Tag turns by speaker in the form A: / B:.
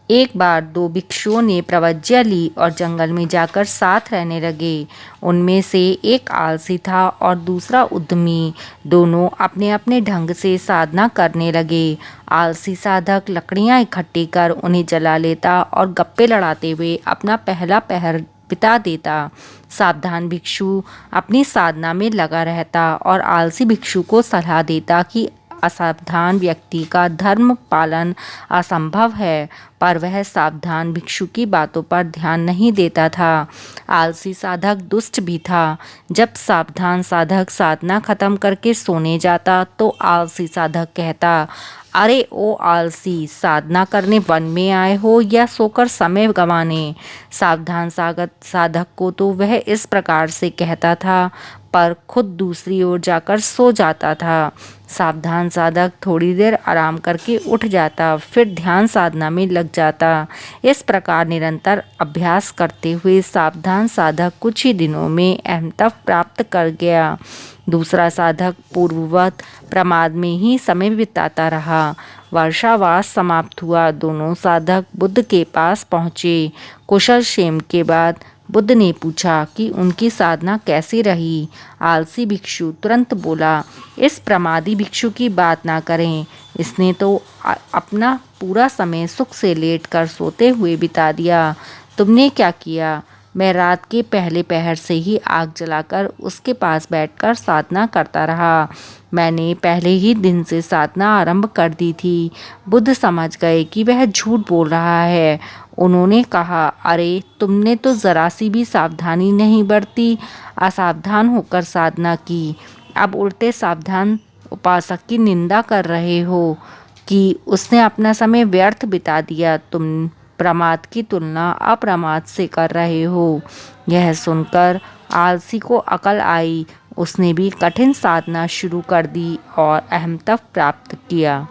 A: एक बार दो भिक्षुओं ने प्रवज्ञा ली और जंगल में जाकर साथ रहने लगे। उनमें से एक आलसी था और दूसरा उद्यमी। दोनों अपने अपने ढंग से साधना करने लगे। आलसी साधक लकड़ियां इकट्ठी कर उन्हें जला लेता और गप्पे लड़ाते हुए अपना पहला पहर बिता देता। सावधान भिक्षु अपनी साधना में लगा रहता और आलसी भिक्षु को सलाह देता कि असावधान व्यक्ति का धर्म पालन असंभव है, पर वह सावधान भिक्षु की बातों पर ध्यान नहीं देता था। आलसी साधक दुष्ट भी था। जब सावधान साधक साधना खत्म करके सोने जाता तो आलसी साधक कहता, अरे ओ आलसी, साधना करने वन में आए हो या सोकर समय गंवाने। सावधान साधक को तो वह इस प्रकार से कहता था, पर खुद दूसरी ओर जाकर सो जाता था। सावधान साधक थोड़ी देर आराम करके उठ जाता, फिर ध्यान साधना में लग जाता। इस प्रकार निरंतर अभ्यास करते हुए सावधान साधक कुछ ही दिनों में अहंतव प्राप्त कर गया। दूसरा साधक पूर्ववत प्रमाद में ही समय बिताता रहा। वर्षावास समाप्त हुआ। दोनों साधक बुद्ध के पास पहुँचे। कुशल क्षेम के बाद बुद्ध ने पूछा कि उनकी साधना कैसी रही। आलसी भिक्षु तुरंत बोला, इस प्रमादी भिक्षु की बात ना करें। इसने तो अपना पूरा समय सुख से लेटकर सोते हुए बिता दिया। तुमने क्या किया? मैं रात के पहले पहर से ही आग जलाकर उसके पास बैठकर साधना करता रहा। मैंने पहले ही दिन से साधना आरंभ कर दी थी। बुद्ध समझ गए कि वह झूठ बोल रहा है। उन्होंने कहा, अरे तुमने तो जरा सी भी सावधानी नहीं बरती, असावधान होकर साधना की। अब उल्टे सावधान उपासक की निंदा कर रहे हो कि उसने अपना समय व्यर्थ बिता दिया। तुम प्रमाद की तुलना अप्रमाद से कर रहे हो। यह सुनकर आलसी को अकल आई। उसने भी कठिन साधना शुरू कर दी और अहंतव प्राप्त किया।